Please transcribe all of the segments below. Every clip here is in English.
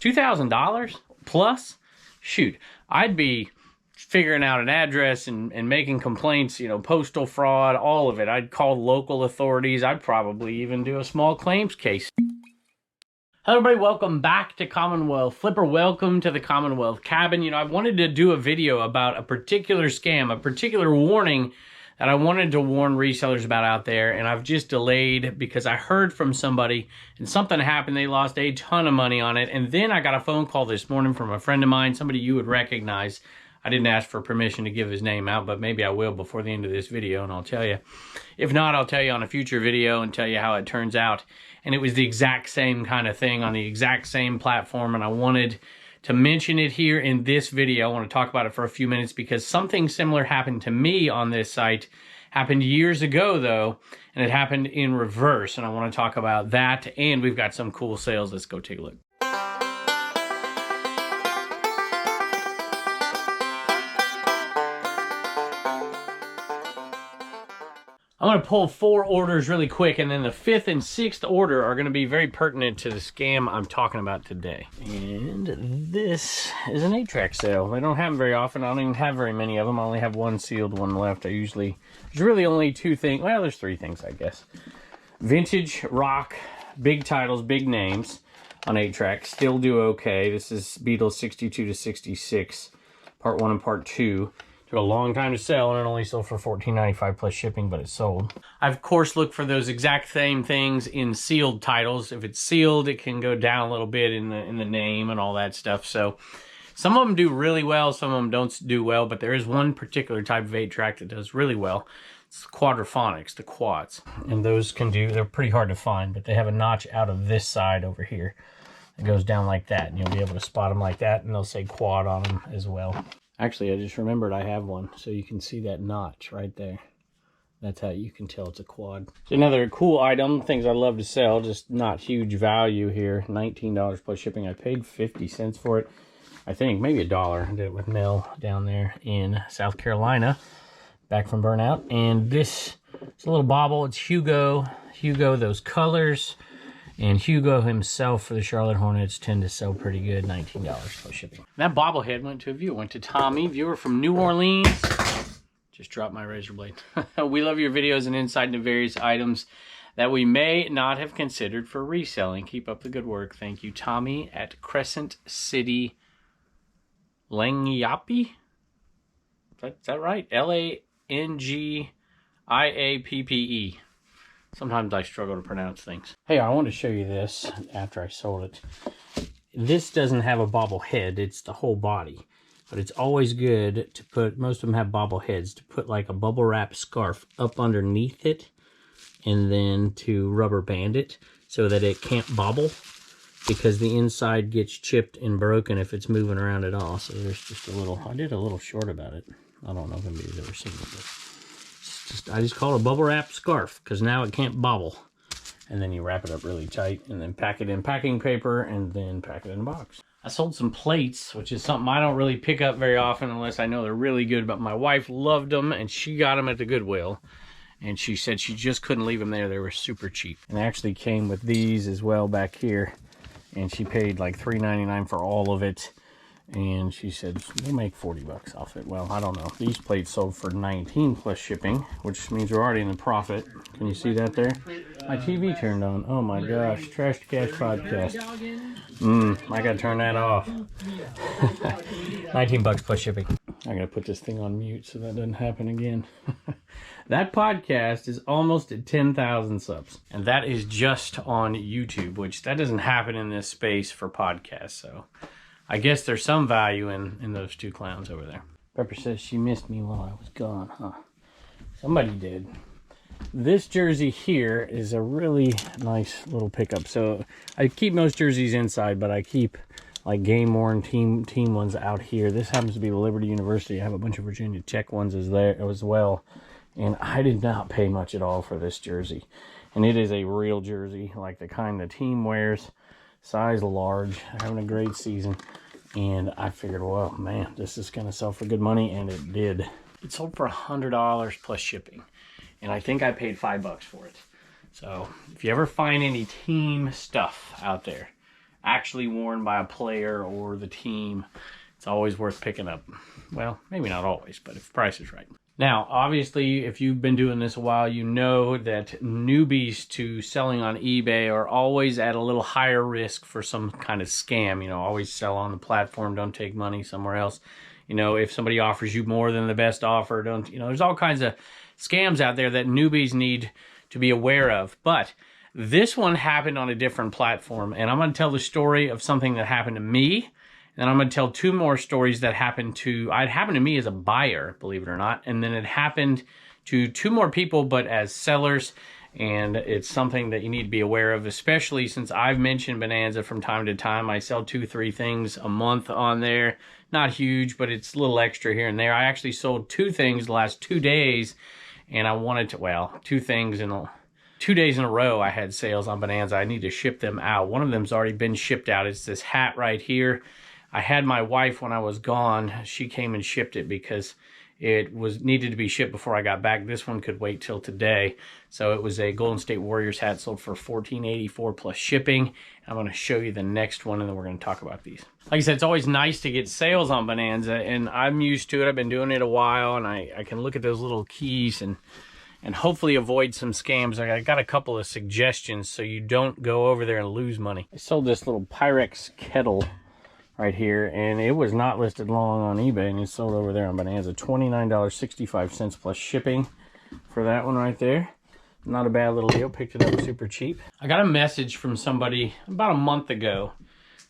$2,000 plus? Shoot, I'd be figuring out an address and making complaints, you know, postal fraud, all of it. I'd call local authorities. I'd probably even do a small claims case. Hello everybody, welcome back to Commonwealth. Flipper, welcome to the Commonwealth cabin. You know, I wanted to do a video about a particular scam, a particular warning that I wanted to warn resellers about out there, and I've just delayed because I heard from somebody and something happened. They lost a ton of money on it, and then I got a phone call this morning from a friend of mine, somebody you would recognize. I didn't ask for permission to give his name out, but maybe I will before the end of this video, and I'll tell you. If not, I'll tell you on a future video and tell you how it turns out. And it was the exact same kind of thing on the exact same platform, and I wanted to mention it here in this video. I want to talk about it for a few minutes because something similar happened to me on this site. Happened years ago, though, and it happened in reverse, and I want to talk about that, and we've got some cool sales. Let's go take a look. I'm going to pull 4 orders really quick, and then the 5th and 6th order are going to be very pertinent to the scam I'm talking about today. And this is an 8-track sale. They don't have them very often. I don't even have very many of them. I only have one sealed one left. There's really only 2 things. Well, there's 3 things, I guess. Vintage, rock, big titles, big names on 8-track. Still do okay. This is Beatles 62 to 66, part 1 and part 2. Took a long time to sell, and it only sold for $14.95 plus shipping, but it sold. I, of course, look for those exact same things in sealed titles. If it's sealed, it can go down a little bit in the name and all that stuff. So some of them do really well, some of them don't do well, but there is one particular type of 8-track that does really well. It's quadraphonics, the quads. And those they're pretty hard to find, but they have a notch out of this side over here. It goes down like that, and you'll be able to spot them like that, and they'll say quad on them as well. Actually, I just remembered I have one, so you can see that notch right there. That's how you can tell it's a quad. It's another cool item, things I love to sell, just not huge value here. $19 plus shipping. I paid 50 cents for it. I think maybe $1. I did it with Mel down there in South Carolina, back from Burnout. And this is a little bauble. It's Hugo, those colors. And Hugo himself for the Charlotte Hornets tend to sell pretty good, $19 plus shipping. That bobblehead went to a viewer. Went to Tommy, viewer from New Orleans. Just dropped my razor blade. We love your videos and insight into various items that we may not have considered for reselling. Keep up the good work. Thank you, Tommy at Crescent City, Langyapi. Is that right? L-A-N-G-I-A-P-P-E. Sometimes I struggle to pronounce things. Hey, I want to show you this after I sold it. This doesn't have a bobble head, it's the whole body. But it's always good to put, most of them have bobble heads, to put like a bubble wrap scarf up underneath it and then to rubber band it so that it can't bobble because the inside gets chipped and broken if it's moving around at all. So there's just a little, I did a little short about it. I don't know if anybody's ever seen it, but I just call it a bubble wrap scarf because now it can't bobble. And then you wrap it up really tight and then pack it in packing paper and then pack it in a box. I sold some plates, which is something I don't really pick up very often unless I know they're really good, but my wife loved them and she got them at the Goodwill. And she said she just couldn't leave them there. They were super cheap. And they actually came with these as well back here. And she paid like $3.99 for all of it. And she said, we'll make 40 bucks off it. Well, I don't know. These plates sold for 19 plus shipping, which means we're already in the profit. Can you see that there? My TV turned on. Oh my gosh. Trash to Cash podcast. I gotta turn that off. 19 bucks plus shipping. I gotta put this thing on mute so that doesn't happen again. That podcast is almost at 10,000 subs. And that is just on YouTube, which that doesn't happen in this space for podcasts, so I guess there's some value in those 2 clowns over there. Pepper says she missed me while I was gone, huh? Somebody did. This jersey here is a really nice little pickup. So I keep most jerseys inside, but I keep like game-worn team ones out here. This happens to be the Liberty University. I have a bunch of Virginia Tech ones as well. And I did not pay much at all for this jersey. And it is a real jersey, like the kind the team wears. Size large, having a great season, and I figured, well, man, this is gonna sell for good money, and it did. It sold for $100 plus shipping, and I think I paid $5 for it. So if you ever find any team stuff out there, actually worn by a player or the team, it's always worth picking up. Well, maybe not always, but if the price is right. Now, obviously, if you've been doing this a while, you know that newbies to selling on eBay are always at a little higher risk for some kind of scam. You know, always sell on the platform, don't take money somewhere else. You know, if somebody offers you more than the best offer, don't, you know, there's all kinds of scams out there that newbies need to be aware of. But this one happened on a different platform, and I'm going to tell the story of something that happened to me. And I'm going to tell two more stories that happened to me as a buyer, believe it or not. And then it happened to two more people, but as sellers. And it's something that you need to be aware of, especially since I've mentioned Bonanza from time to time. I sell 2-3 things a month on there. Not huge, but it's a little extra here and there. I actually sold 2 things the last 2 days. And I wanted to, well, 2 things in 2 days in a row I had sales on Bonanza. I need to ship them out. One of them's already been shipped out. It's this hat right here. I had my wife, when I was gone, she came and shipped it because it was needed to be shipped before I got back. This one could wait till today. So it was a Golden State Warriors hat, sold for $14.84 plus shipping. I'm going to show you the next one, and then we're going to talk about these. Like I said, it's always nice to get sales on Bonanza, and I'm used to it. I've been doing it a while, and I can look at those little keys and hopefully avoid some scams. I got a couple of suggestions so you don't go over there and lose money. I sold this little Pyrex kettle right here, and it was not listed long on eBay, and it's sold over there on Bonanza. $29.65 plus shipping for that one right there. Not a bad little deal. Picked it up super cheap. I got a message from somebody about a month ago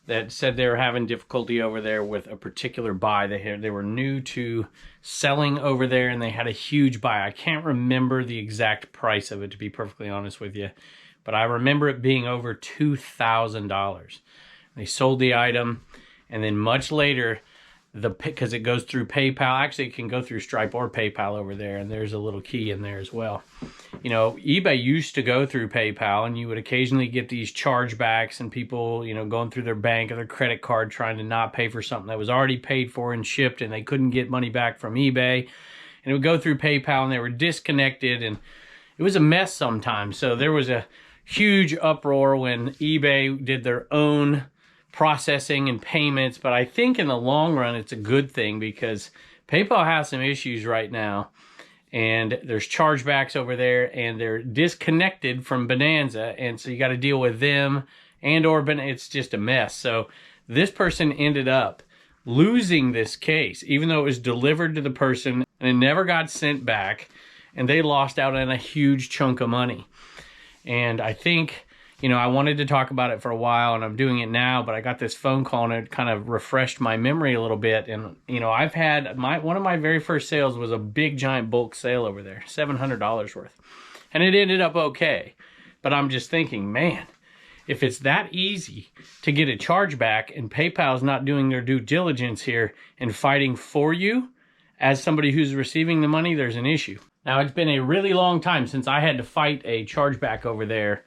that said they were having difficulty over there with a particular buy. They were new to selling over there, and they had a huge buy. I can't remember the exact price of it, to be perfectly honest with you, but I remember it being over $2,000. They sold the item. And then much later, because it goes through PayPal, actually it can go through Stripe or PayPal over there, and there's a little key in there as well. You know, eBay used to go through PayPal, and you would occasionally get these chargebacks and people, you know, going through their bank or their credit card trying to not pay for something that was already paid for and shipped, and they couldn't get money back from eBay. And it would go through PayPal, and they were disconnected, and it was a mess sometimes. So there was a huge uproar when eBay did their own processing and payments, but I think in the long run it's a good thing because PayPal has some issues right now, and there's chargebacks over there, and they're disconnected from Bonanza, and so you got to deal with them, and or it's just a mess. So this person ended up losing this case, even though it was delivered to the person and it never got sent back, and they lost out on a huge chunk of money. And I think, you know, I wanted to talk about it for a while, and I'm doing it now, but I got this phone call, and it kind of refreshed my memory a little bit. And, you know, I've had one of my very first sales was a big, giant bulk sale over there, $700 worth. And it ended up okay. But I'm just thinking, man, if it's that easy to get a chargeback and PayPal's not doing their due diligence here and fighting for you as somebody who's receiving the money, there's an issue. Now, it's been a really long time since I had to fight a chargeback over there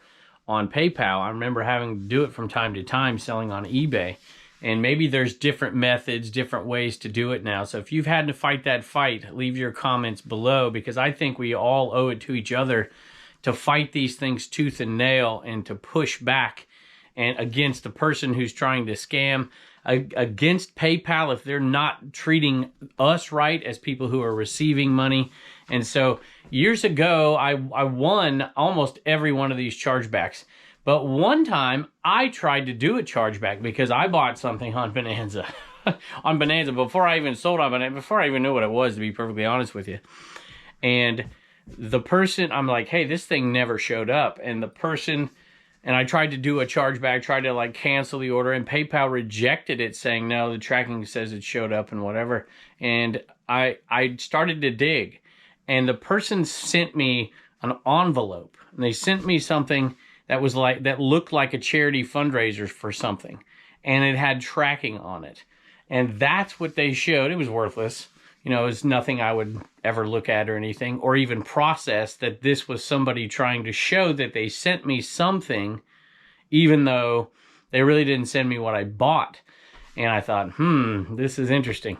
on PayPal. I remember having to do it from time to time selling on eBay, and maybe there's different methods, different ways to do it now. So if you've had to fight that fight, leave your comments below, because I think we all owe it to each other to fight these things tooth and nail and to push back and against the person who's trying to scam, against PayPal if they're not treating us right as people who are receiving money. And so years ago, I won almost every one of these chargebacks. But one time, I tried to do a chargeback because I bought something on Bonanza. On Bonanza, before I even sold on Bonanza, before I even knew what it was, to be perfectly honest with you. And the person, I'm like, hey, this thing never showed up. And the person, and I tried to do a chargeback, tried to like cancel the order, and PayPal rejected it, saying, no, the tracking says it showed up and whatever. And I started to dig. And the person sent me an envelope, and they sent me something that was like, that looked like a charity fundraiser for something, and it had tracking on it. And that's what they showed. It was worthless. You know, it was nothing I would ever look at or anything, or even process that this was somebody trying to show that they sent me something, even though they really didn't send me what I bought. And I thought, this is interesting.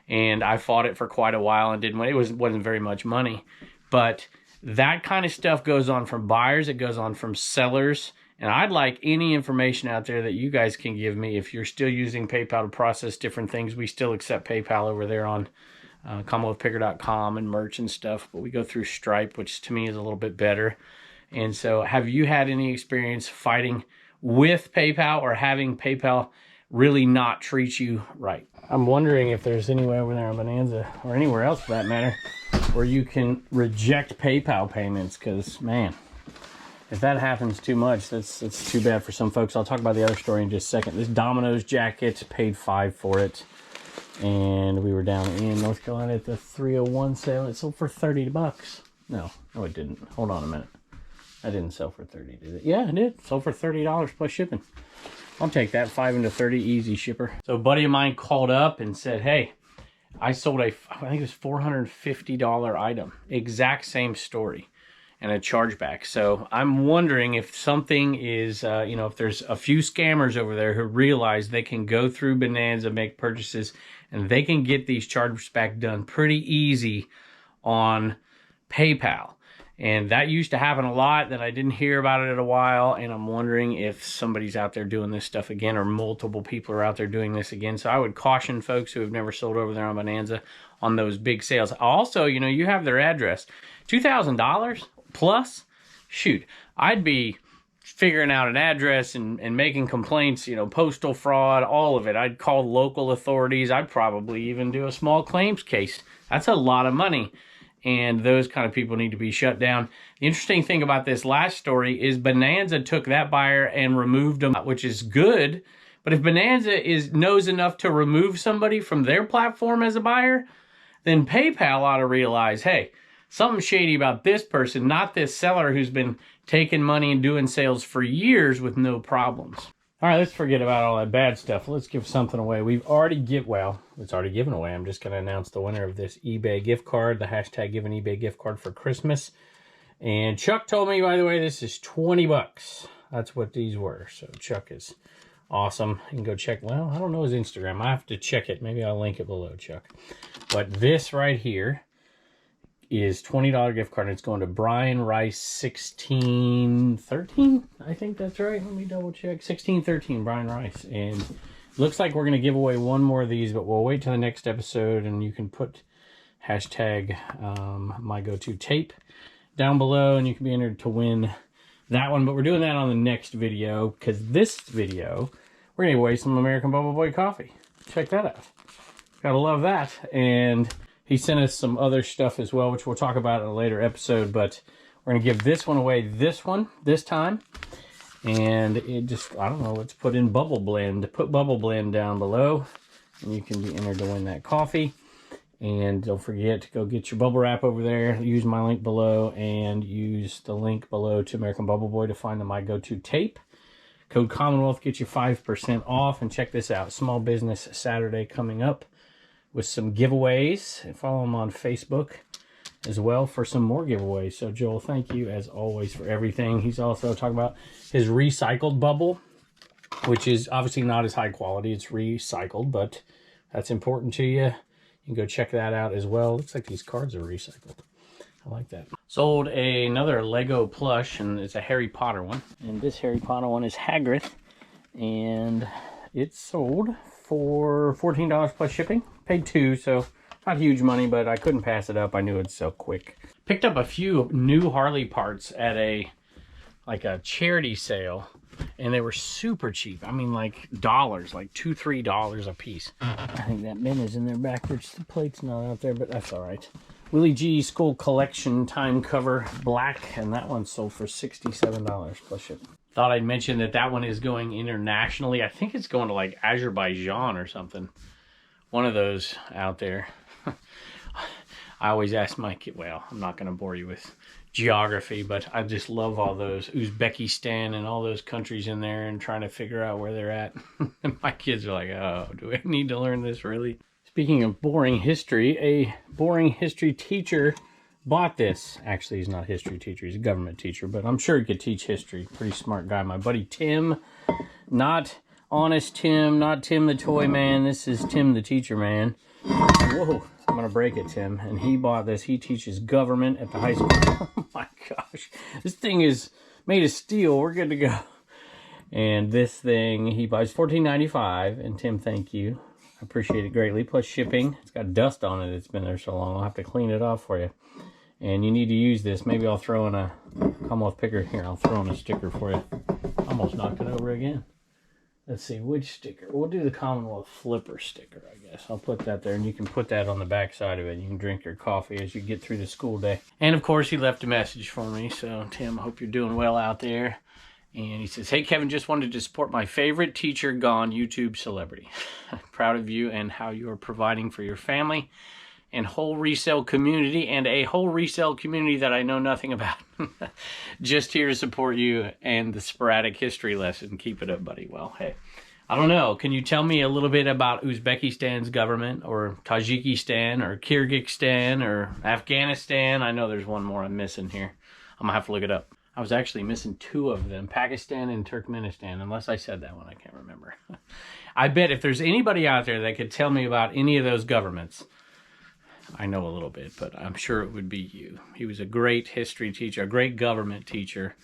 And I fought it for quite a while and didn't win. It wasn't very much money. But that kind of stuff goes on from buyers. It goes on from sellers. And I'd like any information out there that you guys can give me. If you're still using PayPal to process different things, we still accept PayPal over there on CommonwealthPicker.com and merch and stuff. But we go through Stripe, which to me is a little bit better. And so have you had any experience fighting with PayPal or having PayPal really not treat you right? I'm wondering if there's anywhere over there on Bonanza or anywhere else for that matter where you can reject PayPal payments, because man, if that happens too much, that's too bad for some folks. I'll talk about the other story in just a second. This Domino's jacket, paid $5 for it, and we were down in North Carolina at the 301 sale. It sold for $30. No, it didn't. Hold on a minute. I didn't sell for 30, did it? Yeah, it did. Sold for $30 plus shipping. I'll take that. 5 into 30, easy shipper. So a buddy of mine called up and said, hey, I sold I think it was $450 item. Exact same story. And a chargeback. So I'm wondering if something is, if there's a few scammers over there who realize they can go through Bonanza, make purchases, and they can get these chargebacks done pretty easy on PayPal. And that used to happen a lot, that I didn't hear about it in a while, and I'm wondering if somebody's out there doing this stuff again, or multiple people are out there doing this again. So I would caution folks who have never sold over there on Bonanza on those big sales. Also, you have their address. $2,000 plus? Shoot, I'd be figuring out an address and making complaints, postal fraud, all of it. I'd call local authorities. I'd probably even do a small claims case. That's a lot of money. And those kind of people need to be shut down. The interesting thing about this last story is Bonanza took that buyer and removed them, which is good. But if Bonanza knows enough to remove somebody from their platform as a buyer, then PayPal ought to realize, hey, something shady about this person, not this seller who's been taking money and doing sales for years with no problems. All right, let's forget about all that bad stuff. Let's give something away. It's already given away. I'm just going to announce the winner of this eBay gift card, the hashtag give an eBay gift card for Christmas. And Chuck told me, by the way, this is $20. That's what these were. So Chuck is awesome. You can go check, well, I don't know his Instagram. I have to check it. Maybe I'll link it below, Chuck. But this right here is $20 gift card. And it's going to Brian Rice 1613. I think that's right. Let me double check. 1613 Brian Rice. And looks like we're going to give away one more of these, but we'll wait till the next episode, and you can put hashtag my go-to tape down below, and you can be entered to win that one. But we're doing that on the next video, because this video we're going to give away some American Bubble Boy coffee. Check that out. Gotta love that. And he sent us some other stuff as well, which we'll talk about in a later episode, but we're going to give this one away this time. And it just, I don't know, let's put in Bubble Blend. Put Bubble Blend down below, and you can be entered to win that coffee. And don't forget to go get your bubble wrap over there. Use my link below, and use the link below to American Bubble Boy to find the My Go-To tape. Code Commonwealth gets you 5% off. And check this out, Small Business Saturday coming up with some giveaways. And follow him on Facebook as well for some more giveaways. So Joel, thank you as always for everything. He's also talking about his recycled bubble, which is obviously not as high quality. It's recycled, but that's important to you. You can go check that out as well. Looks like these cards are recycled. I like that. Sold another Lego plush, and it's a Harry Potter one. And this Harry Potter one is Hagrid, and it sold for $14 plus shipping. Paid $2, so not huge money, but I couldn't pass it up. I knew it'd sell quick. Picked up a few new Harley parts at a charity sale, and they were super cheap. I mean, like dollars, like $2, $3 a piece. I think that bin is in there backwards. The plate's not out there, but that's all right. Willie G School Collection Time Cover Black, and that one sold for $67 plus shipping. Thought I'd mention that one is going internationally. I think it's going to like Azerbaijan or something. One of those out there. I always ask my kid, well, I'm not going to bore you with geography, but I just love all those Uzbekistan and all those countries in there and trying to figure out where they're at. And my kids are like, oh, do I need to learn this really? Speaking of boring history, a boring history teacher bought this. Actually, he's not a history teacher. He's a government teacher, but I'm sure he could teach history. Pretty smart guy. My buddy Tim, not Honest Tim, not Tim the Toy Man. This is Tim the Teacher Man. Whoa, I'm going to break it, Tim. And he bought this. He teaches government at the high school. Oh my gosh. This thing is made of steel. We're good to go. And this thing, he buys $14.95. And Tim, thank you. I appreciate it greatly. Plus shipping. It's got dust on it. It's been there so long. I'll have to clean it off for you. And you need to use this. Maybe I'll throw in a Commonwealth picker. Here, I'll throw in a sticker for you. Almost knocked it over again. Let's see, which sticker? We'll do the Commonwealth flipper sticker, I guess. I'll put that there, and you can put that on the back side of it. You can drink your coffee as you get through the school day. And, of course, he left a message for me. So, Tim, I hope you're doing well out there. And he says, hey, Kevin, just wanted to support my favorite teacher gone YouTube celebrity. Proud of you and how you are providing for your family and whole resale community, and a whole resale community that I know nothing about. Just here to support you and the sporadic history lesson. Keep it up, buddy. Well, hey, I don't know. Can you tell me a little bit about Uzbekistan's government, or Tajikistan, or Kyrgyzstan, or Afghanistan? I know there's one more I'm missing here. I'm gonna have to look it up. I was actually missing 2 of them, Pakistan and Turkmenistan, unless I said that one, I can't remember. I bet if there's anybody out there that could tell me about any of those governments, I know a little bit, but I'm sure it would be you. He was a great history teacher, a great government teacher,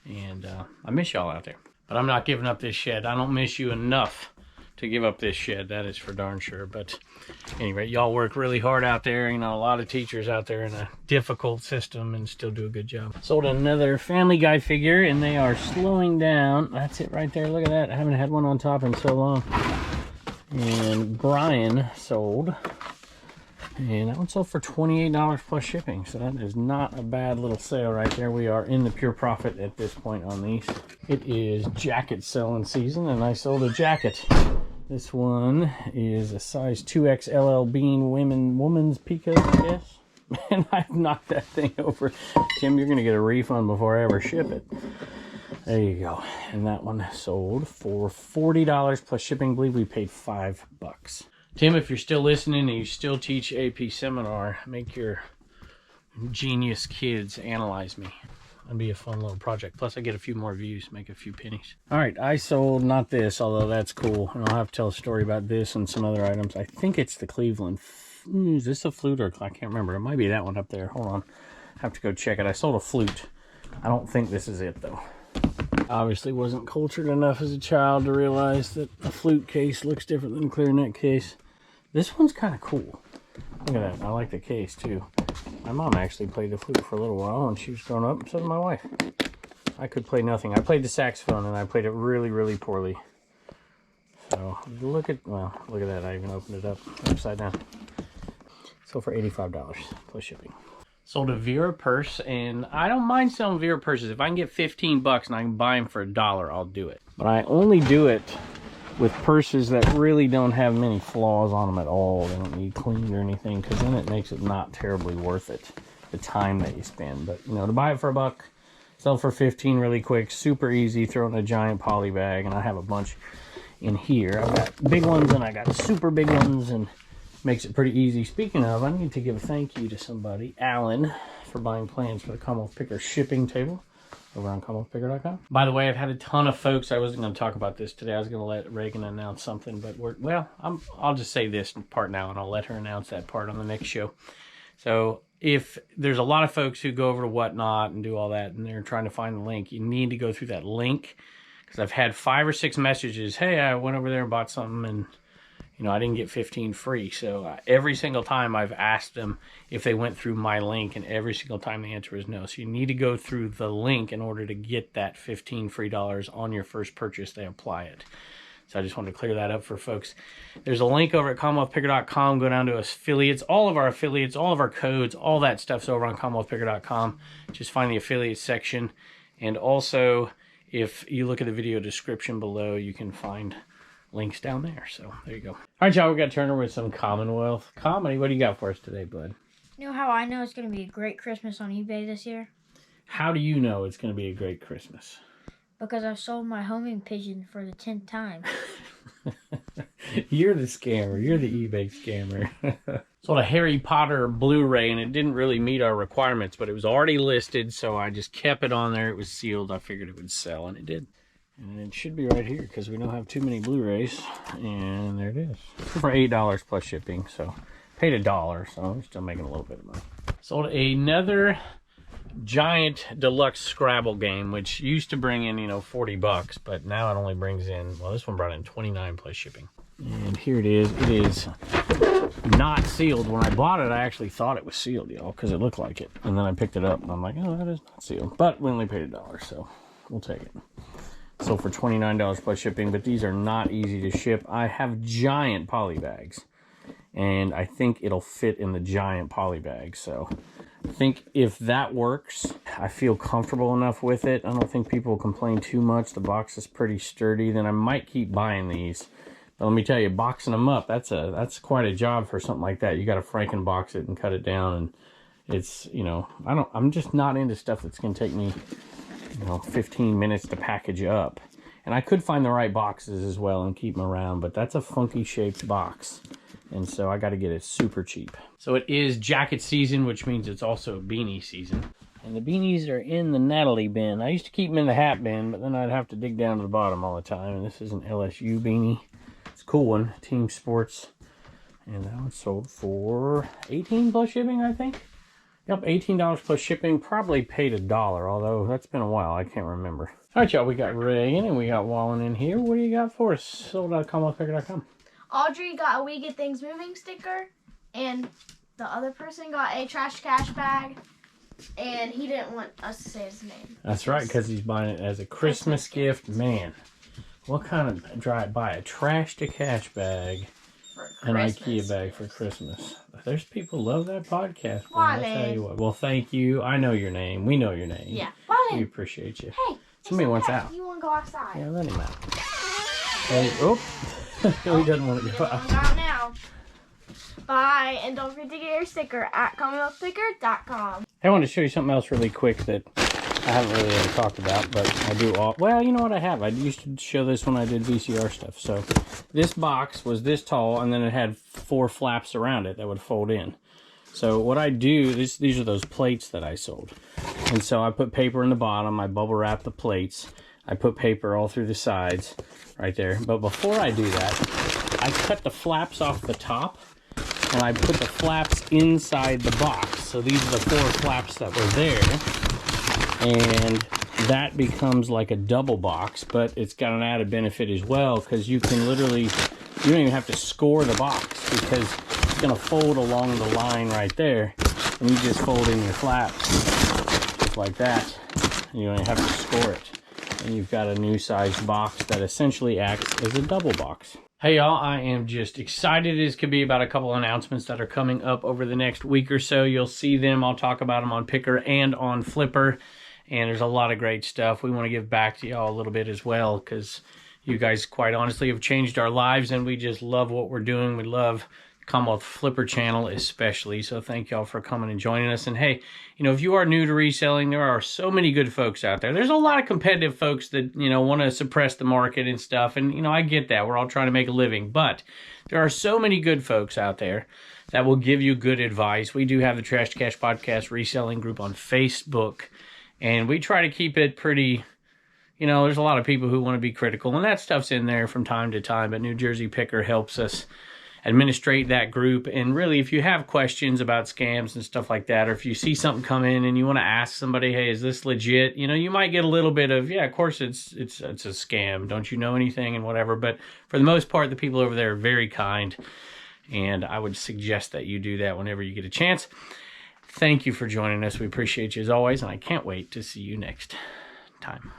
and I miss y'all out there. But I'm not giving up this shed. I don't miss you enough to give up this shed, that is for darn sure. But anyway, y'all work really hard out there. You know, a lot of teachers out there in a difficult system and still do a good job. Sold another Family Guy figure, and they are slowing down. That's it right there. Look at that. I haven't had one on top in so long. And Brian sold. And that one sold for $28 plus shipping. So that is not a bad little sale right there. We are in the pure profit at this point on these. It is jacket selling season, and I sold a jacket. This one is a size 2X LL Bean woman's Pico, I guess. Man, I've knocked that thing over. Tim, you're going to get a refund before I ever ship it. There you go. And that one sold for $40 plus shipping. I believe we paid $5. Tim, if you're still listening and you still teach AP Seminar, make your genius kids analyze me. That'd be a fun little project. Plus, I get a few more views, make a few pennies. All right, I sold not this, although that's cool. And I'll have to tell a story about this and some other items. I think it's the Cleveland. Is this a flute or I can't remember. It might be that one up there. Hold on. I have to go check it. I sold a flute. I don't think this is it, though. Obviously wasn't cultured enough as a child to realize that a flute case looks different than a clarinet case. This one's kind of cool. Look at that. I like the case, too. My mom actually played the flute for a little while when she was growing up, and so did my wife. I could play nothing. I played the saxophone, and I played it really, really poorly. So, look at that. I even opened it up upside down. Sold for $85 plus shipping. Sold a Vera purse, and I don't mind selling Vera purses. If I can get $15 and I can buy them for $1, I'll do it. But I only do it with purses that really don't have many flaws on them at all. They don't need cleaned or anything, because then it makes it not terribly worth it, the time that you spend. But, you know, to buy it for $1, sell for $15 really quick, super easy, throw in a giant poly bag, and I have a bunch in here. I've got big ones and I got super big ones, and makes it pretty easy. Speaking of, I need to give a thank you to somebody, Alan, for buying plans for the Commonwealth Picker shipping table over on CommonwealthPicker.com. By the way, I've had a ton of folks. I wasn't going to talk about this today. I was going to let Reagan announce something, but I'll just say this part now, and I'll let her announce that part on the next show. So if there's a lot of folks who go over to Whatnot and do all that, and they're trying to find the link, you need to go through that link, because I've had 5 or 6 messages. Hey, I went over there and bought something, and you know, I didn't get 15 free. So every single time I've asked them if they went through my link, and every single time the answer is no. So you need to go through the link in order to get that $15 free on your first purchase. They apply it. So I just wanted to clear that up for folks. There's a link over at CommonwealthPicker.com. Go down to affiliates. All of our affiliates, all of our codes, all that stuff's over on CommonwealthPicker.com. Just find the affiliate section. And also, if you look at the video description below, you can find links down there. So there you go. All right, y'all, we got Turner with some Commonwealth comedy. What do you got for us today, bud? You know how I know it's going to be a great Christmas on eBay this year? How do you know it's going to be a great Christmas? Because I've sold my homing pigeon for the 10th time. You're the scammer. You're the eBay scammer. Sold a Harry Potter BluRay, and it didn't really meet our requirements, but it was already listed, so I just kept it on there. It was sealed. I figured it would sell, and it did. And it should be right here, because we don't have too many Blu-rays. And there it is. For $8 plus shipping, so paid $1, so I'm still making a little bit of money. Sold another giant deluxe Scrabble game, which used to bring in, you know, 40 bucks, but now it only brings in, well, this one brought in 29 plus shipping. And here it is. It is not sealed. When I bought it, I actually thought it was sealed, y'all, because it looked like it. And then I picked it up, and I'm like, oh, that is not sealed. But we only paid $1, so we'll take it. So for $29 plus shipping, but these are not easy to ship. I have giant poly bags, and I think it'll fit in the giant poly bag. So I think if that works, I feel comfortable enough with it. I don't think people will complain too much. The box is pretty sturdy. Then I might keep buying these. But let me tell you, boxing them up, that's quite a job for something like that. You got to Frankenbox it and cut it down, and it's, you know, I'm just not into stuff that's going to take me, you know, 15 minutes to package up. And I could find the right boxes as well and keep them around, but that's a funky shaped box. And so I got to get it super cheap. So it is jacket season, which means it's also beanie season. And the beanies are in the Natalie bin. I used to keep them in the hat bin, but then I'd have to dig down to the bottom all the time. And this is an LSU beanie. It's a cool one, Team Sports. And that one sold for 18 plus shipping, I think. Yep, $18 plus shipping. Probably paid $1, although that's been a while. I can't remember. All right, y'all, we got Reagan and we got Wallen in here. What do you got for us? Sold.commonwealthpicker.com. Audrey got a We Get Things Moving sticker, and the other person got a trash cash bag, and he didn't want us to say his name. That's right, because he's buying it as a Christmas gift. Man, what kind of buy a trash to cash bag, an IKEA bag for Christmas? There's people who love that podcast. Wallen. I'll tell you what. Well, thank you. I know your name. We know your name. Yeah. Wallen. We appreciate you. Hey. Somebody wants out. You want to go outside? Yeah, let him out. Hey, oh. He doesn't want to go out. Go out now. Bye, and don't forget to get your sticker at CommonwealthPicker.com. I want to show you something else really quick that I haven't really ever talked about, but I do all... Well, you know what I have? I used to show this when I did VCR stuff. So this box was this tall, and then it had 4 flaps around it that would fold in. So what I do, these are those plates that I sold. And so I put paper in the bottom, I bubble wrap the plates, I put paper all through the sides right there. But before I do that, I cut the flaps off the top, and I put the flaps inside the box. So these are the 4 flaps that were there. And that becomes like a double box, but it's got an added benefit as well, because you can literally, you don't even have to score the box, because it's going to fold along the line right there, and you just fold in your flaps just like that, and you don't even have to score it. And you've got a new sized box that essentially acts as a double box. Hey y'all, I am just excited as could be about a couple announcements that are coming up over the next week or so. You'll see them. I'll talk about them on Picker and on Flipper. And there's a lot of great stuff. We want to give back to y'all a little bit as well, because you guys quite honestly have changed our lives, and we just love what we're doing. We love Commonwealth Flipper channel especially. So thank y'all for coming and joining us. And hey, you know, if you are new to reselling, there are so many good folks out there. There's a lot of competitive folks that, you know, want to suppress the market and stuff. And, you know, I get that. We're all trying to make a living. But there are so many good folks out there that will give you good advice. We do have the Trash to Cash Podcast reselling group on Facebook. And we try to keep it pretty, you know, there's a lot of people who want to be critical. And that stuff's in there from time to time. But New Jersey Picker helps us administrate that group. And really, if you have questions about scams and stuff like that, or if you see something come in and you want to ask somebody, hey, is this legit? You know, you might get a little bit of, yeah, of course it's a scam. Don't you know anything and whatever. But for the most part, the people over there are very kind. And I would suggest that you do that whenever you get a chance. Thank you for joining us. We appreciate you as always. And I can't wait to see you next time.